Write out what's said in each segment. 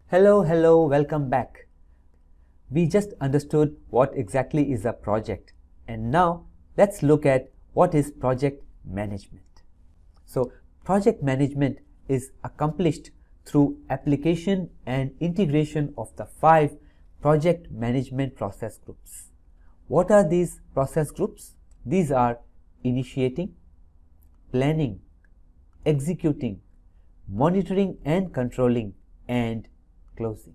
Hello, welcome back. We just understood what exactly is a project, and now let's look at what is project management. So, project management is accomplished through application and integration of the 5 project management process groups. What are these process groups? These are initiating, planning, executing, monitoring and controlling, and closing.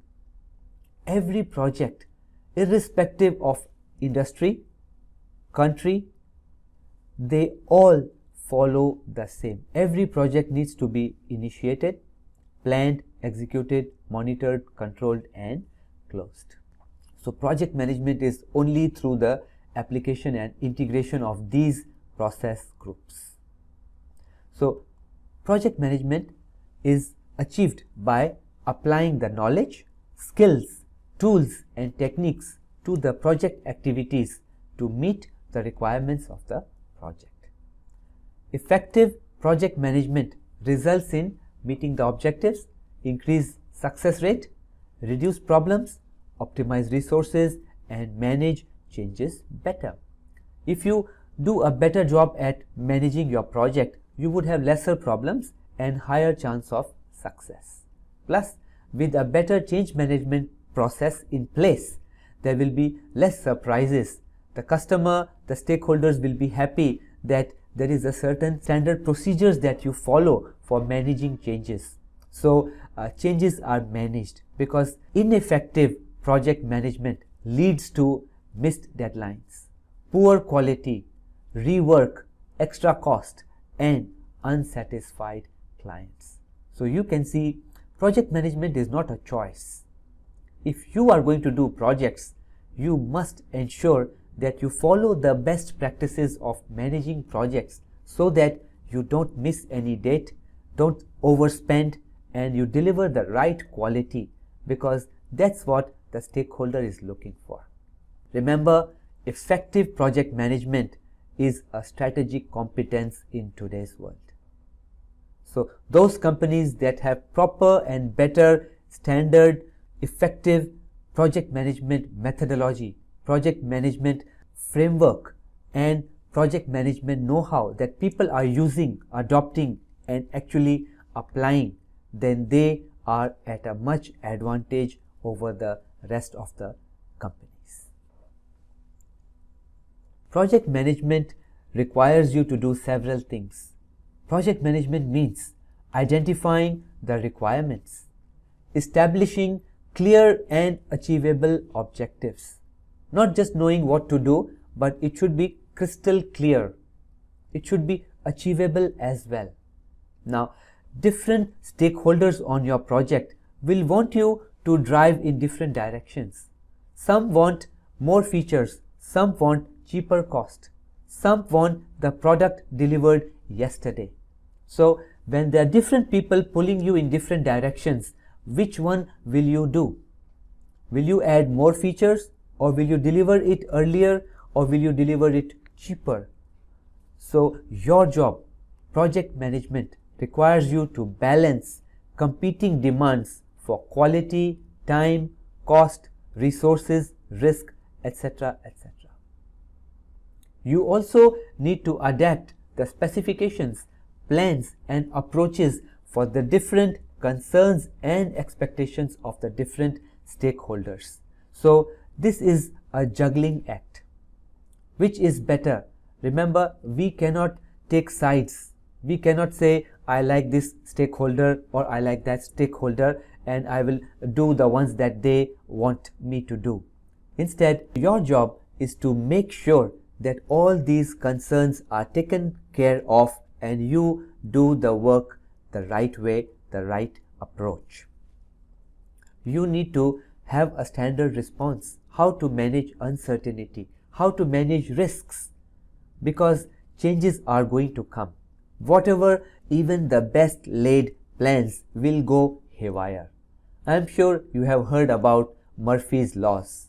Every project, irrespective of industry, country, they all follow the same. Every project needs to be initiated, planned, executed, monitored, controlled, and closed. So project management is only through the application and integration of these process groups. So project management is achieved by applying the knowledge, skills, tools and techniques to the project activities to meet the requirements of the project. Effective project management results in meeting the objectives, increase success rate, reduce problems, optimize resources and manage changes better. If you do a better job at managing your project, you would have lesser problems and higher chance of success. Plus, with a better change management process in place, there will be less surprises. The customer, the stakeholders will be happy that there is a certain standard procedures that you follow for managing changes. So changes are managed, because ineffective project management leads to missed deadlines, poor quality, rework, extra cost, and unsatisfied clients. So you can see project management is not a choice. If you are going to do projects, you must ensure that you follow the best practices of managing projects so that you don't miss any date, don't overspend, and you deliver the right quality, because that's what the stakeholder is looking for. Remember, effective project management is a strategic competence in today's world. So those companies that have proper and better standard, effective project management methodology, project management framework, and project management know-how that people are using, adopting, and actually applying, then they are at a much advantage over the rest of the companies. Project management requires you to do several things. Project management means identifying the requirements, establishing clear and achievable objectives. Not just knowing what to do, but it should be crystal clear. It should be achievable as well. Now, different stakeholders on your project will want you to drive in different directions. Some want more features, some want cheaper cost, some want the product delivered yesterday. So when there are different people pulling you in different directions, which one will you do? Will you add more features, or will you deliver it earlier, or will you deliver it cheaper? So your job, project management, requires you to balance competing demands for quality, time, cost, resources, risk, etc., etc. You also need to adapt the specifications, plans and approaches for the different concerns and expectations of the different stakeholders. So this is a juggling act. Which is better? Remember, we cannot take sides. We cannot say, I like this stakeholder or I like that stakeholder and I will do the ones that they want me to do. Instead, your job is to make sure that all these concerns are taken care of and you do the work the right way, the right approach. You need to have a standard response, how to manage uncertainty, how to manage risks, because changes are going to come. Whatever, even the best laid plans will go haywire. I am sure you have heard about Murphy's laws.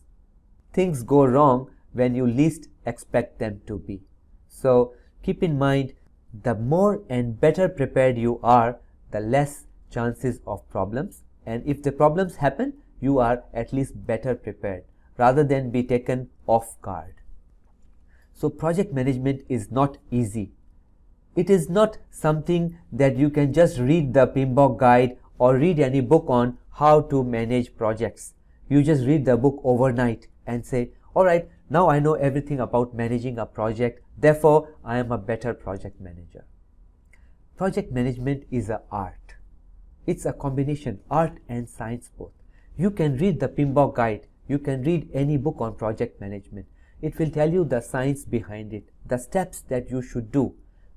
Things go wrong when you least expect them to be. So keep in mind, the more and better prepared you are, the less chances of problems and if the problems happen, you are at least better prepared rather than be taken off guard. So project management is not easy. It is not something that you can just read the PMBOK guide or read any book on how to manage projects. You just read the book overnight and say, alright, now I know everything about managing a project, therefore I am a better project manager. Project management is an art. It's a combination, art and science both. You can read the PMBOK guide, you can read any book on project management. It will tell you the science behind it, the steps that you should do.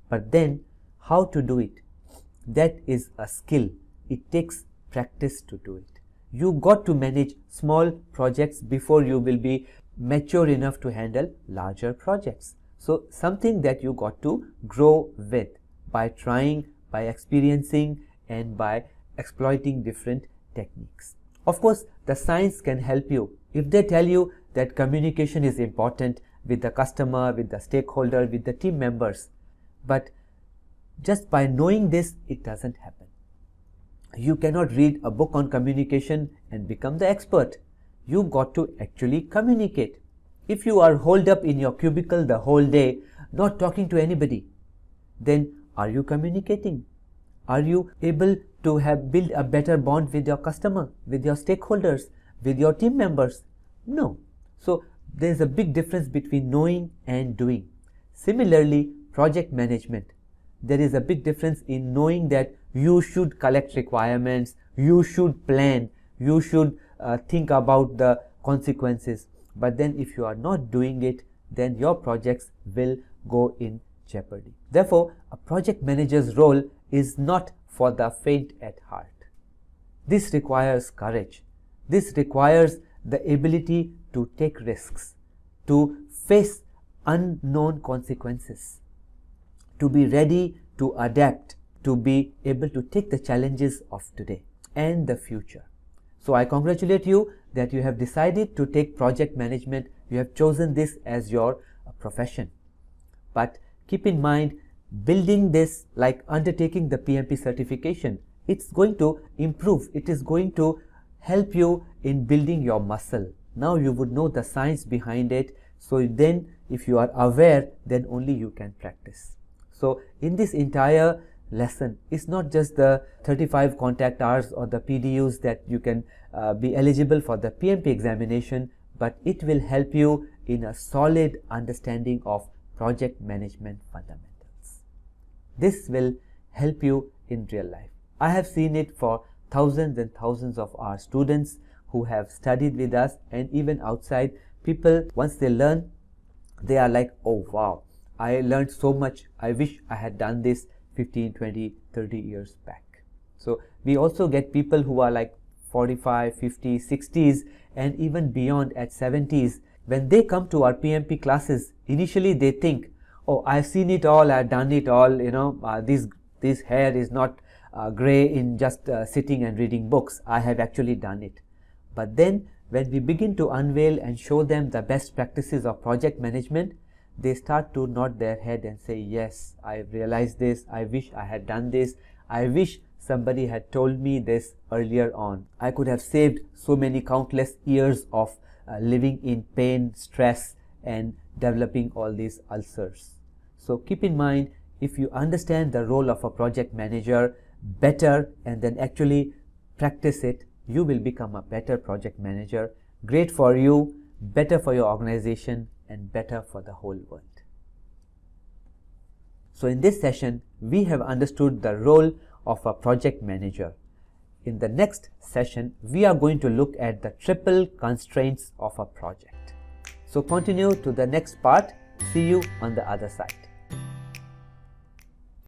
But then, how to do it? That is a skill. It takes practice to do it. You got to manage small projects before you will be mature enough to handle larger projects. So something that you got to grow with by trying, by experiencing, and by exploiting different techniques. Of course, the science can help you. If they tell you that communication is important with the customer, with the stakeholder, with the team members, but just by knowing this, it doesn't happen. You cannot read a book on communication and become the expert. You got to actually communicate. If you are holed up in your cubicle the whole day, not talking to anybody, then are you communicating? Are you able to build a better bond with your customer, with your stakeholders, with your team members? No. So there is a big difference between knowing and doing. Similarly, project management. There is a big difference in knowing that you should collect requirements, you should plan, you should think about the consequences. But then if you are not doing it, then your projects will go in jeopardy. Therefore, a project manager's role is not for the faint at heart. This requires courage. This requires the ability to take risks, to face unknown consequences, to be ready to adapt, to be able to take the challenges of today and the future. So I congratulate you that you have decided to take project management. You have chosen this as your profession. But keep in mind, building this, like undertaking the PMP certification, it's going to improve. It is going to help you in building your muscle. Now you would know the science behind it. So then if you are aware, then only you can practice. So in this entire lesson, it's not just the 35 contact hours or the PDUs that you can be eligible for the PMP examination, but it will help you in a solid understanding of project management fundamentals. This will help you in real life. I have seen it for thousands and thousands of our students who have studied with us, and even outside, people, once they learn, they are like, oh wow, I learned so much. I wish I had done this 15, 20, 30 years back. So we also get people who are like 45, 50, 60s and even beyond at 70s. When they come to our PMP classes, initially they think, oh, I've seen it all, I've done it all, you know, this hair is not gray in just sitting and reading books. I have actually done it. But then when we begin to unveil and show them the best practices of project management, they start to nod their head and say, yes, I realized this, I wish I had done this, I wish somebody had told me this earlier on. I could have saved so many countless years of living in pain, stress, and developing all these ulcers. So keep in mind, if you understand the role of a project manager better and then actually practice it, you will become a better project manager. Great for you, better for your organization, and better for the whole world. So in this session, we have understood the role of a project manager. In the next session, we are going to look at the triple constraints of a project. So continue to the next part. See you on the other side.